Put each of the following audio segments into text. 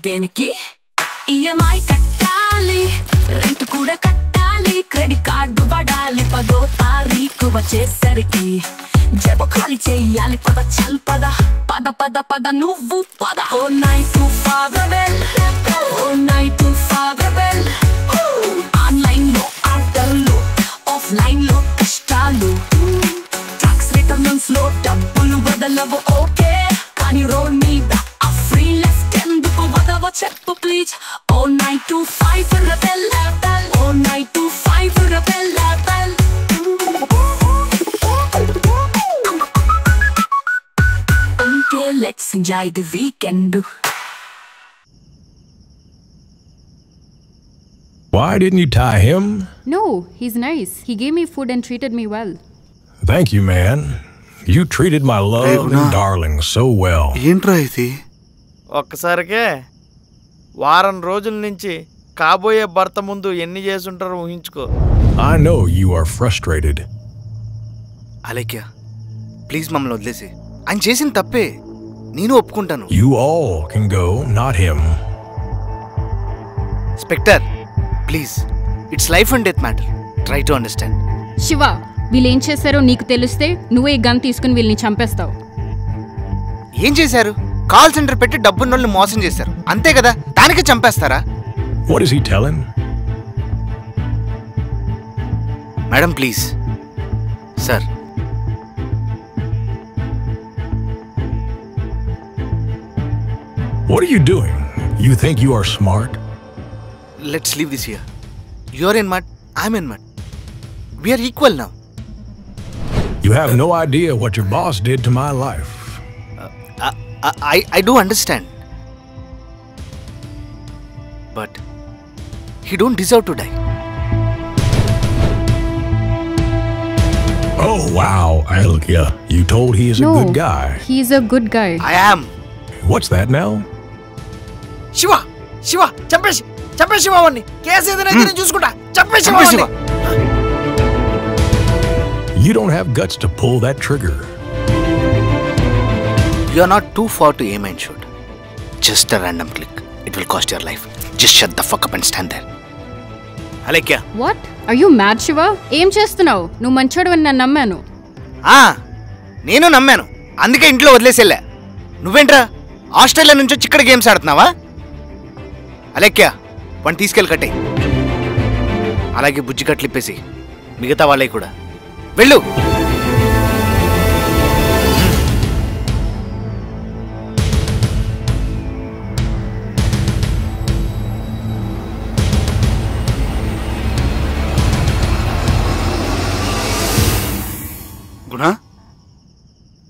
దేనికి ఈఎంఐ కట్టాలి రెంట్ కూడా కట్టాలి క్రెడిట్ కార్డు వాడాలి 10వ తారీఖు వచ్చేసరికి జేబు ఖాళీ చెయ్యాలి పద చల్ పద పద పద పద నువ్వు పద ఓ నైట్ టు ఫాదర్వెల్ ఓ నైట్ టు ఫాదర్వెల్ ఆన్లైన్ లో ఆటలు ఆఫ్లైన్ లో కష్టాలు టాక్స్ రిటర్న్స్ లో డబ్బులు బదలవు ఓకే కానీ రోడ్ మీద ఆ ఫ్రీ లెఫ్ట్ ఎందుకు వదవ చెప్పు please oh night to 5 rebel oh night to 5 rebel let's enjoy the weekend. Why didn't you tie him? No, he's nice. He gave me food and treated me well. Thank you, man. You treated my love and darling so well. ఏంట్రా ఇది ఒక్కసారికే వారం రోజుల నుంచి కాబోయే భర్త ముందు ఎన్ని చేసుంటారో ఊహించుకో. I know you are frustrated. Alekhya please మమ్మల్ని వదిలేసి ఆయన చేసిన తప్పే నేను ఒప్పుకుంటాను. You all can go, not him. Specter please it's life and death matter try to understand. Shiva వీళ్ళు ఏం చేశారో నీకు తెలిస్తే నువ్వే ఈ గన్ తీసుకుని వీళ్ళని చంపేస్తావు. ఏం చేశారు? కాల్ సెంటర్ పెట్టి డబ్బున్న వాళ్ళని మోసం చేశారు అంతే కదా, దానికి చంపేస్తారా? What is he telling? Madam please sir. What are you doing? You think you are smart? Let's leave this here. You're in mud, I'm in mud. We are equal now. You have no idea what your boss did to my life. I do understand. But he don't deserve to die. Oh wow, Alkia. You told he is a good guy. He's a good guy. I am. What's that now? Shiva Shiva చంపేసి శివ వాడిని case ఏదైనా నేను చూసుకుంటా చంపేసి Shiva. You don't have guts to pull that trigger. You are not too far to aim and shoot. Just a random click. It will cost your life. Just shut the fuck up and stand there. Alekya. What? Are you mad, Shiva? ఏం చేస్తున్నావు? నువ్వు మంచోడవని నేను నమ్మాను. నేను నమ్మాను, అందుకే ఇంట్లో వదిలేసేళ్ళా. నువ్వేంట్రా ఆస్ట్రేలియా నుంచి ఇక్కడ గేమ్స్ ఆడుతున్నావా? అలేఖ్య వాడిని తీసుకెళ్ళి కట్టే, అలాగే బుజ్జి కట్లిప్పేసి మిగతా వాళ్ళే కూడా వెళ్ళు. గుణా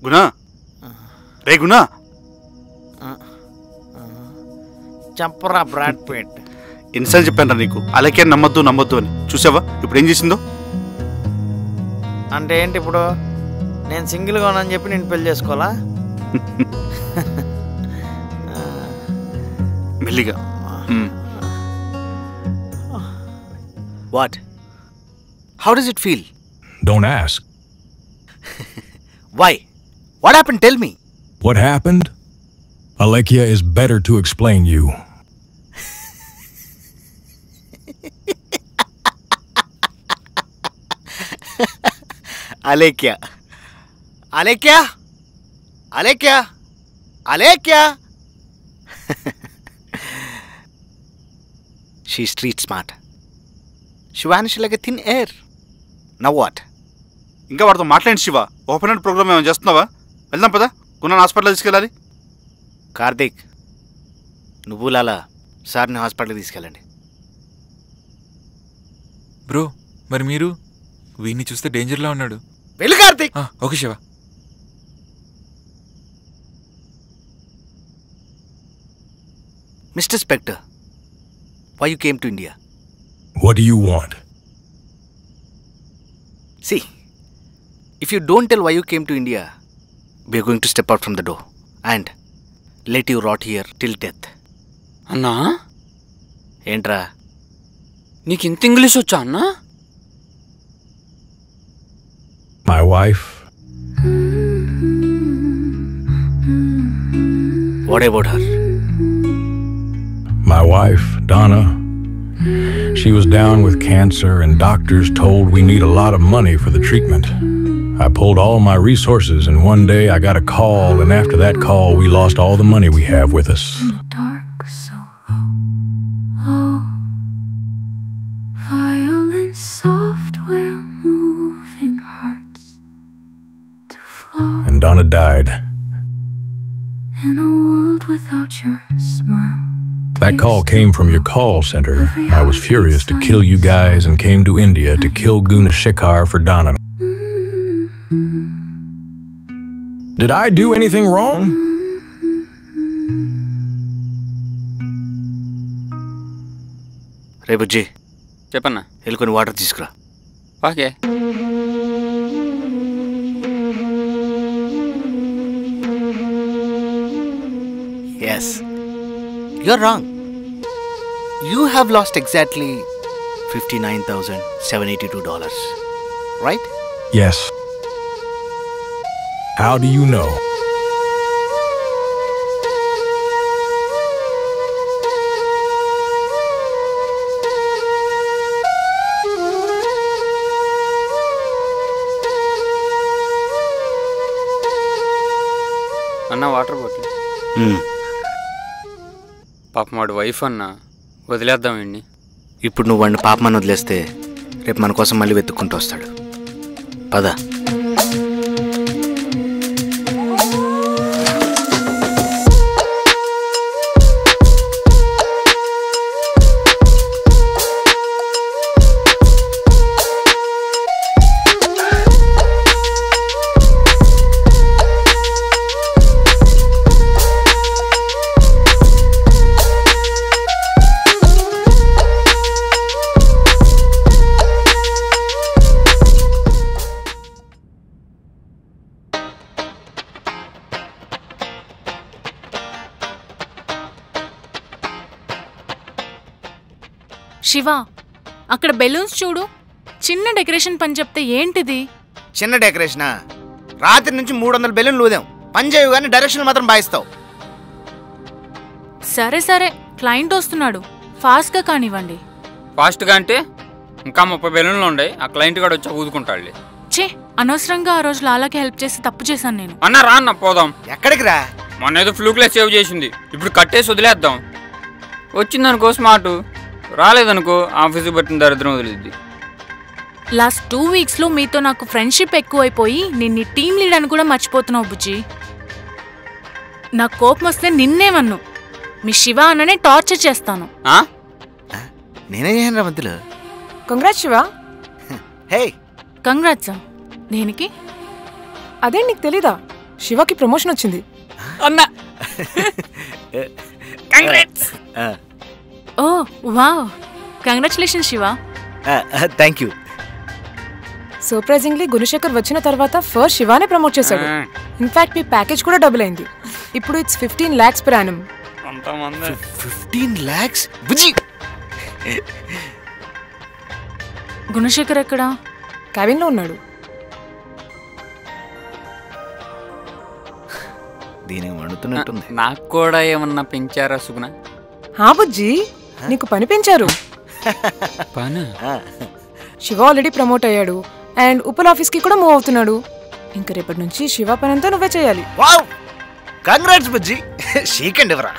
గుణా రే గుణా చంపరా బ్రాడ్ పేట్. ఎన్నిసార్లు చెప్పాను రా నీకు అలాగే నమ్మద్దు అని. చూసావా ఇప్పుడు ఏం చేసిందో? అంటే ఏంటి ఇప్పుడు? నేను సింగిల్గా ఉన్నానని చెప్పి నేను పెళ్లి చేసుకోవాలా? మెల్లిగా. What? How does it feel? Don't ask. Why? What happened? Tell me. What happened? Alekia is better to explain you. Alekia. Alekia. Alekia. Alekia. She's street smart. She vanished like a thin air. Now what? ఇంకా వాడితో మాట్లాడి Shiva. Open and programme ఏమైనా చేస్తున్నావా? వెళ్దాం పదా, గుణాన్ని hospital తీసుకెళ్ళాలి. కార్తీక్ నువ్వు లాలా సార్ని హాస్పిటల్కి తీసుకెళ్ళండి. బ్రో మరి మీరు? వీడిని చూస్తే డేంజర్లో ఉన్నాడు. వెళ్ళు Karthik. Okay Shiva. Mr. Spectre, why you came to India? What do you want? See, if you don't tell why you came to India, we are going to step out from the door and let you rot here till death. అన్నా ఏంట్రా నీకు ఇంత English వచ్చా అన్నా? My wife. What about her? my wife, Donna. She was down with cancer and doctors told we need a lot of money for the treatment. I pulled all my resources and one day I got a call, and after that call we lost all the money we have with us. Dark, so low. Violin software moving hearts to flow. And Donna died. In a world without your smile. That call came from your call center. I was furious to kill you guys and came to India to kill Gunashikhar for Donna. Did I do anything wrong? రే బుజ్జి, చెప్పన్నా. వెళ్ళుకొని water తీసుకురా. Okay. Yes. You're wrong. You have lost exactly $59,782. Right? Yes. How do you know? అన్న water bottle. పాపం వాడు wife అన్న, వదిలేద్దాం అండి. ఇప్పుడు నువ్వు వాడిని పాపమని వదిలేస్తే రేపు మన కోసం మళ్ళీ వెతుక్కుంటూ వస్తాడు. పద. శివ, అక్కడ బెలూన్స్ చూడు. చిన్న డెకరేషన్ పని చెప్తే ఏంటిది? చిన్న డెకరేషనా? రాత్రి నుంచి 300 బెలూన్లు ఊదాం. పని చేయవు కానీ డైరెక్షన్ మాత్రం బాయిస్తావు. సరే సరే, క్లయింట్ వస్తున్నాడు, ఫాస్ట్గా కానివ్వండి. ఫాస్ట్గా అంటే ఇంకా 30 బెలూన్లు ఉన్నాయి. ఆ క్లయింట్ గారు వచ్చి ఊదుకుంటాడులే. చే, అనవసరంగా ఆ రోజు లాలాకి హెల్ప్ చేసి తప్పు చేశాను నేను. అన్న రా అన్న పోదాం. ఎక్కడికి రా? మొన్న ఏదో ఫ్లూక్లే సేవ్ చేసింది, ఇప్పుడు కట్టేసి వదిలేద్దాం. వచ్చిందనుకో స్మార్ట్, రాలేదనుకో ఆఫీసు పట్టిన దరిద్రం వదిలిద్ది. లాస్ట్ 2 వీక్స్లో మీతో నాకు ఫ్రెండ్షిప్ ఎక్కువైపోయి నిన్ను టీమ్ లీడ్ అని కూడా మర్చిపోతున్నావు బుజ్జి. నాకు కోపం వస్తే నిన్నేమన్ను, మీ శివ అన్ననే టార్చర్ చేస్తాను. నేనే చేయను రా మధ్యలో. కంగ్రాట్స్ శివ. హే, కంగ్రాట్సా? దేనికి? అదే నీకు తెలీదా? శివకి ప్రమోషన్ వచ్చింది అన్న. Oh wow, congratulations Shiva. Thank you. Surprisingly Gunasekhar వచ్చిన తర్వాత ఫస్ట్ శివానే ప్రమోట్ చేశాడు. ఇన్ఫాక్ట్ మీ ప్యాకేజ్ కూడా డబుల్ అయింది. ఇప్పుడు it's 15 lakhs per annum. 15 lakhs? బుజ్జి, గుణశేఖర్ ఎక్కడా? క్యాబిన్ లో ఉన్నాడు. దీనికి వండుతున్నట్టుంది. నాకు కూడా ఏమన్నా పెంచారా సుగుణ? హా బుజ్జి, నీకు పని పెంచారు. పని? శివ ఆల్రెడీ ప్రమోట్ అయ్యాడు అండ్ ఉప్పల్ ఆఫీస్ కి కూడా మూవ్ అవుతున్నాడు. ఇంక రేపటి నుంచి శివ పని అంతా నువ్వే చేయాలి. వావ్, కంగ్రాట్స్ బుజ్జి. షీకండి ఎవరా?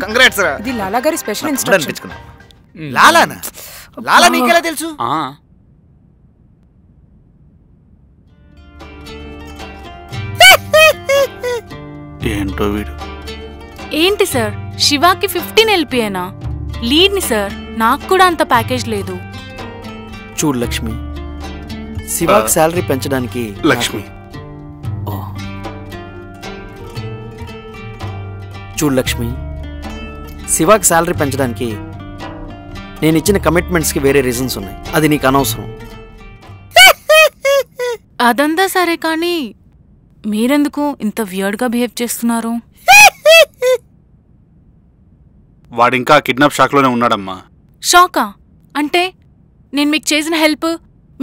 కంగ్రాట్స్ రా. ఇది లాలా గారి స్పెషల్ ఇన్స్ట్రక్షన్. లాలానా? లాలా నీకెలా తెలుసు? ఏంటో వీడు. ఏంటి సార్, శివాకి 15 LPAనా? లీడ్ని సార్, నాకు కూడా అంత ప్యాకేజ్ లేదు. చూడు లక్ష్మి, శివాకి శాలరీ పెంచడానికి లక్ష్మి. చూడు లక్ష్మి, శివాకి శాలరీ పెంచడానికి నేను ఇచ్చిన కమిట్మెంట్స్కి వేరే రీజన్స్ ఉన్నాయి. అది నీకు అనవసరం. అదంతా సరే కానీ మీరెందుకు ఇంత వియర్డ్గా బిహేవ్ చేస్తున్నారు? వాడింకా కిడ్నాప్ షాక్లోనే ఉన్నాడమ్మా. షాకా? అంటే నేను మీకు చేసిన హెల్ప్,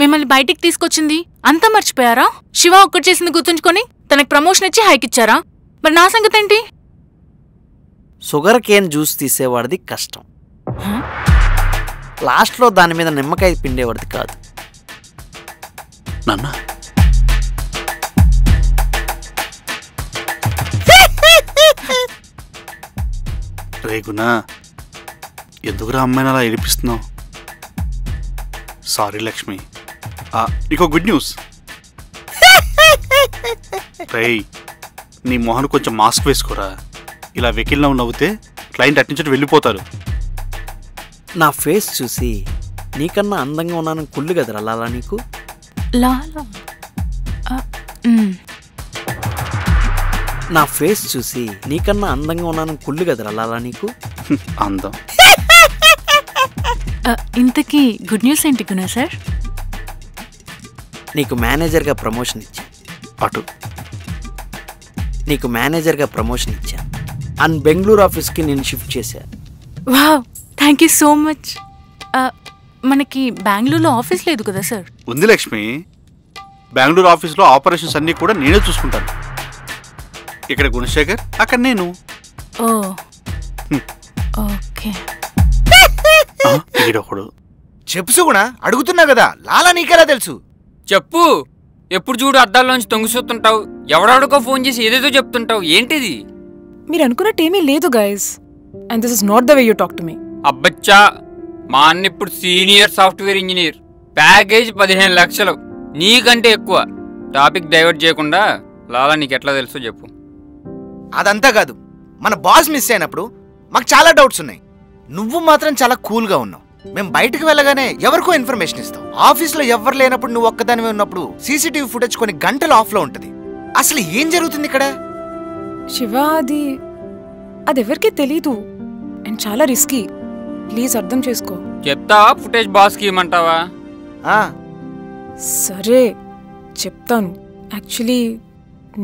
మిమ్మల్ని బయటికి తీసుకొచ్చింది అంతా మర్చిపోయారా? శివ ఒక్కటి చేసింది గుర్తుంచుకొని తనకు ప్రమోషన్ ఇచ్చి హైక్ ఇచ్చారా? మరి నా సంగతి ఏంటి? షుగర్ కేన్ జ్యూస్ తీసేవాడిది కష్టం, లాస్ట్లో దాని మీద నిమ్మకాయ పిండేవాడిది కాదు. నాన్న రేగునా ఎందుకురా అమ్మాయిని అలా ఏడిపిస్తున్నావు? సారీ లక్ష్మి. నీకో గుడ్ న్యూస్. రేయ్, నీ మొహన్ కొంచెం మాస్క్ వేసుకోరా. ఇలా వెకిల్లా నవ్వుతే క్లయింట్ అట్నుంచి వెళ్ళిపోతారు. నా ఫేస్ చూసి నీకన్నా అందంగా ఉన్నానని కుళ్ళు కదరా లాలా నీకు? లాలా నా ఫేస్ చూసి నీకన్నా అందంగా ఉన్నానని కుళ్ళు కదరా లాలా నీకు? అందం. ఇంతకీ గుడ్ న్యూస్ ఏంటి గునా సార్? నీకు మేనేజర్గా ప్రమోషన్ ఇచ్చా. అటు నీకు మేనేజర్గా ప్రమోషన్ ఇచ్చా అండ్ బెంగళూరు ఆఫీస్కి నేను షిఫ్ట్ చేశా. Wow, thank you so much. మనకి బెంగళూరులో ఆఫీస్ లేదు కదా సార్? ఉంది లక్ష్మి. బెంగళూరు ఆఫీస్లో ఆపరేషన్స్ అన్నీ కూడా నేనే చూసుకుంటాను. ఇక్కడ గుణశేఖర్, అక్కడ నేను. ఓ ఓకే. ఈడొకడు చెప్పు సుగుణ, అడుగుతున్నా కదా, లాలా నీకెలా తెలుసు? చెప్పు. ఎప్పుడు చూడు అద్దాల్లోంచి తొంగి చూస్తుంటావు, ఎవడాడుకో ఫోన్ చేసి ఏదేదో చెప్తుంటావు, ఏంటిది? మీరు అనుకున్నట్టు ఏమీ లేదు guys, and this is not the way you talk to me. అబ్బచ్చా, మా అన్న ఇప్పుడు సీనియర్ సాఫ్ట్వేర్ ఇంజనీర్, ప్యాకేజ్ 15 లక్షలు, నీకంటే ఎక్కువ. టాపిక్ డైవర్ట్ చేయకుండా లాలా నీకెట్లా తెలుసో చెప్పు. అదంతా కాదు, మన బాస్ మిస్ అయినప్పుడు మాకు చాలా డౌట్స్ ఉన్నాయి. నువ్వు మాత్రం చాలా కూల్గా ఉన్నావు. మేము బయటకు వెళ్ళగానే ఎవరికో ఇన్ఫర్మేషన్ ఇస్తావు. ఆఫీస్లో ఎవరు లేనప్పుడు నువ్వు ఒక్కదానివే ఉన్నప్పుడు సీసీటీవీ ఫుటేజ్ కొన్ని గంటలు ఆఫ్లో ఉంటుంది. అసలు ఏం జరుగుతుంది ఇక్కడ? శివ, అది ఎవరికీ తెలీదు అండ్ చాలా రిస్కీ. ప్లీజ్ అర్థం చేసుకో. చెప్తావా? ఫుటేజ్ బాస్కి ఇవ్వమంటావా? సరే చెప్తాను. యాక్చువల్లీ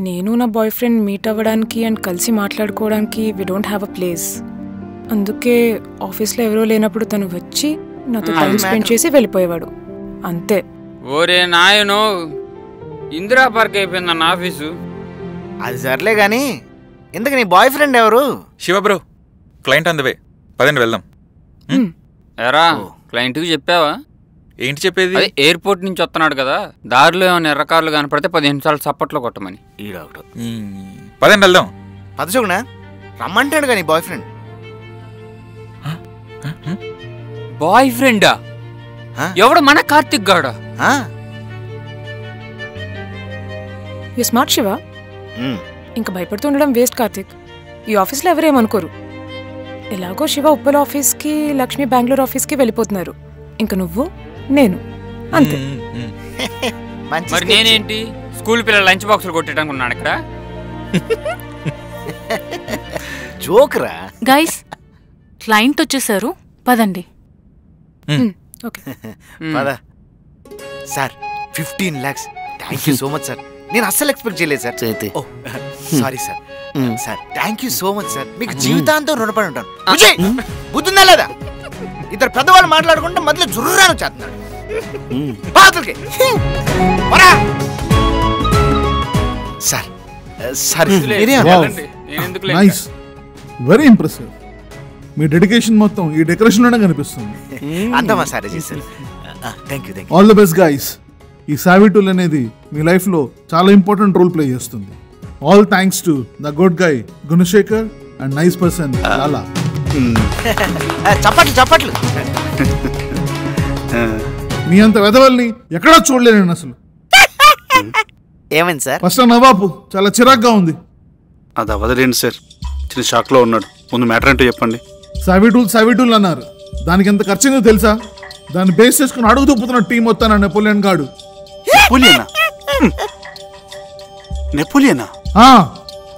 నేను నా బాయ్ ఫ్రెండ్ మీట్ అవ్వడానికి అండ్ కలిసి మాట్లాడుకోవడానికి we don't have a place. అందుకే ఆఫీస్లో ఎవరో లేనప్పుడు తను వచ్చి నాతో టైం స్పెండ్ చేసి వెళ్ళిపోయేవాడు, అంతే. ఓరే నాయనో, ఇందిరా పార్క్ అయిపోయిందన్న ఆఫీసు. అది సర్లే గాని, ఎందుకు నీ బాయ్ ఫ్రెండ్ ఎవరు? శివ బ్రో, క్లయింట్ అందవే, పదండి వెళ్దాం. ఎరా, క్లయింట్కి చెప్పావా? ఏంటి చెప్పేది? అదే ఎయిర్పోర్ట్ నుంచి వస్తున్నాడు కదా, దారిలో ఏమైనా ఎర్రకార్లు కనపడితే 15 సార్లు చప్పట్లో కొట్టమని. పదండి వెళ్దాం. పదచుగునా రమ్మంటాడు కానీ బాయ్ ఫ్రెండ్. బాయ్ ఫ్రెండా? ఎవడు? మన కార్తిక్ గాడా? You smart Shiva. ఇంకా భయపడుతూ ఉండడం వేస్ట్ కార్తిక్. ఈ ఆఫీస్లో ఎవరేమనుకోరు. ఎలాగో శివ ఉప్పల్ ఆఫీస్కి, లక్ష్మి బెంగళూరు ఆఫీస్కి వెళ్ళిపోతున్నారు. ఇంకా నువ్వు, నేను, అంతే. మరి నేనేంటి స్కూల్ పిల్లల లంచ్ బాక్సులు కొట్టడానికి ఉన్నాను ఇక్కడ? జోక్రా. గైస్, క్లయింట్ వచ్చేసారు, పదండి. ఓకే పద. Sir 15 lakhs, thank you so much sir. నేను అస్సలు ఎక్స్పెక్ట్ చేయలేదు sir. Sorry sir. Sir thank you so much sir. మీకు జీవితాంతం రుణపడి ఉంటాను. బుద్ధిందా లేదా? ఇద్దరు పెద్దవాళ్ళు మాట్లాడుకుంటే మధ్యలో జుర్రాను చేస్తున్నాడు. Sir sir nice, very impressive. మీ డెడికేషన్ మొత్తం ఈ డెకరేషన్ లోనే కనిపిస్తుంది. అంతమా sir? Thank you. All the best guys. ఈ సావి టూల్ అనేది మీ లైఫ్ లో చాలా ఇంపార్టెంట్ రోల్ ప్లే చేస్తుంది. All thanks to the good guy Gunasekhar and nice person Lala. చప్పట్లు చప్పట్లు. మీ అంత వెదవల్ని ఎక్కడా చూడలేను అసలు. ఏమైంది సార్? ఫస్ట్ నవాబు చాలా చిరాగ్గా ఉంది. అది అవ్వదులేండి సార్, చిన్న షాక్ లో ఉన్నాడు. ముందు మ్యాటర్ ఏంటో చెప్పండి. సావి టూల్ అన్నారు. దానికి ఎంత ఖర్చు తెలుసా? దాన్ని బేస్ చేసుకుని అడుగు దుప్పుతున్న టీం మొత్తాన నెపోలియన్ గాడు. నెపోలియనా?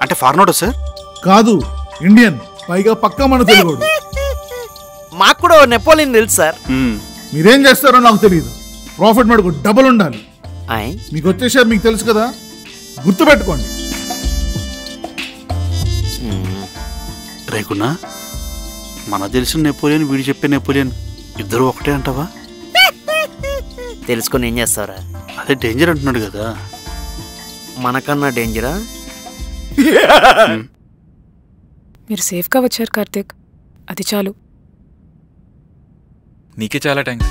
అంటే ఫారినోడా సార్? కాదు, ఇండియన్, పైగా పక్కా మన తెలుగుడు. మాకు కూడా నెపోలియన్ తెలుసు సార్. మీరేం చేస్తారో నాకు తెలియదు. ప్రాఫిట్ మటుకు డబుల్ ఉండాలి. మీకు వచ్చేసారు, మీకు తెలుసు కదా, గుర్తుపెట్టుకోండి. రేకున్నా, మన తెలిసిన నెపోలియన్, వీడు చెప్పే నెపోలియన్ ఇద్దరు ఒకటే అంటావా? తెలుసుకొని ఏం చేస్తారా? అదే డేంజర్ అంటున్నాడు కదా. మనకన్నా డేంజరా? మీరు సేఫ్గా వచ్చారు కార్తిక్, అది చాలు. నీకే చాలా థ్యాంక్స్.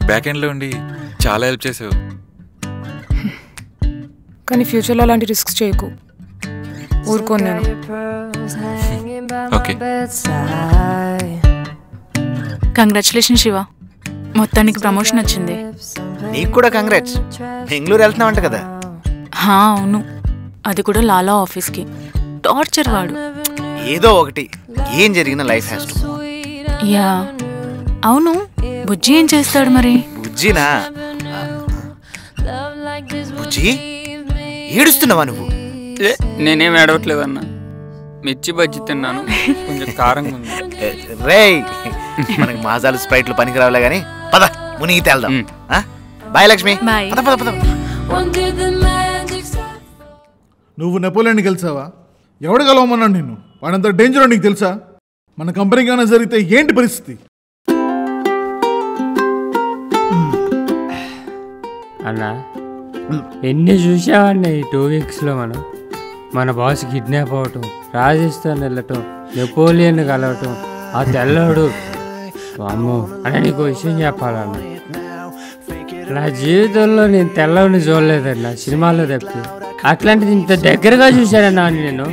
బ్యాక్ ఎండ్లో ఉండి చాలా హెల్ప్ చేసావు. కానీ ఫ్యూచర్లో అలాంటి రిస్క్ చేయకు. ఊరుకోను నేను. ఓకే. కంగ్రాచులేషన్ శివ, మొత్తానికి ప్రమోషన్ వచ్చింది. నీకు కూడా కంగ్రాట్స్. బెంగళూరు వెళ్తున్నావంట కదా? అవును, అది కూడా లాలా ఆఫీస్కి. టార్చర్ వాడు. ఏదో ఒకటి, ఏం జరిగిన లైఫ్ హ్యాస్ టు. యా అవును, బుజ్జి ఏం చేస్తాడు మరి? బుజ్జినా? బుజ్జి ఏడుస్తున్నావా నువ్వు? నేనేం ఏడవట్లేదన్నా, మిర్చి బజ్జి తిన్నాను, కొంచెం కారంగా ఉంది. రేయ్, మనకి మాజాలు స్ప్రైట్లు పనికి రావులే కానీ పద మునిగి తేల్దాం. బాయ్ లక్ష్మి. పద పద పద. నువ్వు నెపోలియన్ కలిసావా? ఎవడు కలవమన్నాడు నిన్ను? వాడంత డేంజర్ నీకు తెలుసా? మన కంపెనీకి ఏమైనా జరిగితే ఏంటి పరిస్థితి? అన్నా ఎన్ని చూసావన్నా ఈ 2 వీక్స్లో మన బాస్ కిడ్నాప్ అవ్వటం, రాజస్థాన్ వెళ్ళటం, నెపోలియన్ కలవటం, ఆ తెల్లడు. అమ్మో అన్న, నీకు విషయం చెప్పాలన్న, నా జీవితంలో నేను తెల్లవని చూడలేదన్నా, సినిమాలో తప్పి. అట్లాంటిది ఇంత దగ్గరగా చూశానన్నా నేను.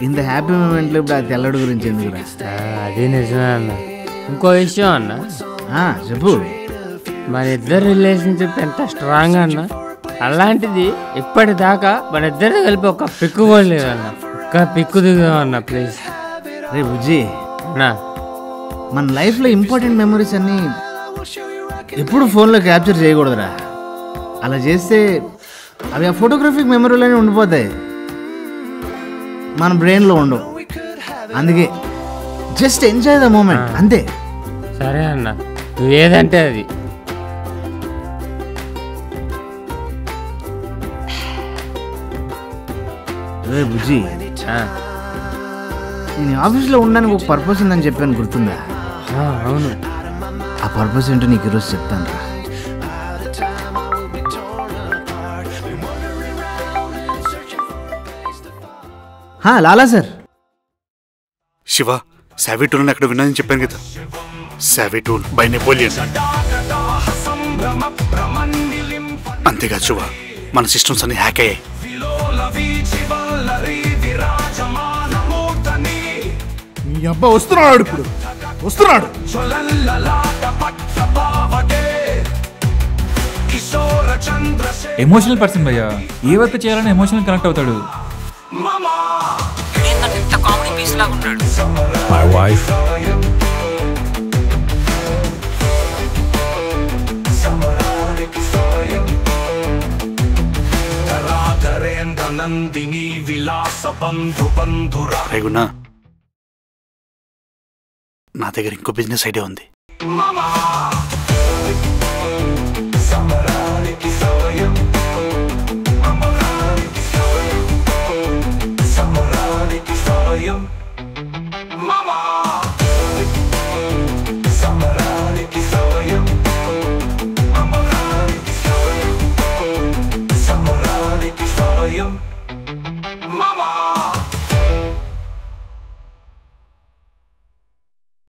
ఇంత హ్యాపీ మూమెంట్లో ఇప్పుడు ఆ తెల్లడు గురించి ఎందుకు? అది నిజమే అన్న. ఇంకో విషయం అన్న, చెప్పు. మన ఇద్దరు రిలేషన్షిప్ ఎంత స్ట్రాంగ్ అన్న, అలాంటిది ఇప్పటిదాకా మన ఇద్దరు కలిపి ఒక పిక్కు కూడా లేదన్న. ఒక్క పిక్కు దిగుదామన్న ప్లీజ్. రే బుజ్జి అన్నా, మన లైఫ్లో ఇంపార్టెంట్ మెమరీస్ అన్నీ ఎప్పుడు ఫోన్లో క్యాప్చర్ చేయకూడదురా. అలా చేస్తే అవి ఆ ఫోటోగ్రఫిక్ మెమరీలోనే ఉండిపోతాయి, మన బ్రెయిన్లో ఉండవు. అందుకే జస్ట్ ఎంజాయ్ ద మూమెంట్ అంతే. సరే అన్న, నువ్వు ఏదంటే అది. రే బుజ్జి, నేను ఆఫీస్లో ఉండడానికి ఒక పర్పస్ ఉందని చెప్పాను, గుర్తుందా? అవును. ఆ పర్పస్ ఏంటో నీకు ఈరోజు చెప్తాను రా. లాలా సార్. శివ, సావిటూల్ అక్కడ విన్నానని చెప్పాను కదా. సావిటూల్ బై నెపోలియన్. అంతేకాదు శివ, మన సిస్టమ్స్ అన్ని హ్యాక్ అయ్యాయి. నీ అబ్బా వస్తున్నాడు, ఇప్పుడు వస్తున్నాడు. ఎమోషనల్ పర్సన్ భయ్యా, ఏ వర్క్ చేయాలని ఎమోషనల్ కనెక్ట్ అవుతాడు. My wife. రేగున్నా, నా దగ్గర ఇంకో బిజినెస్ ఐడియా ఉంది. Samara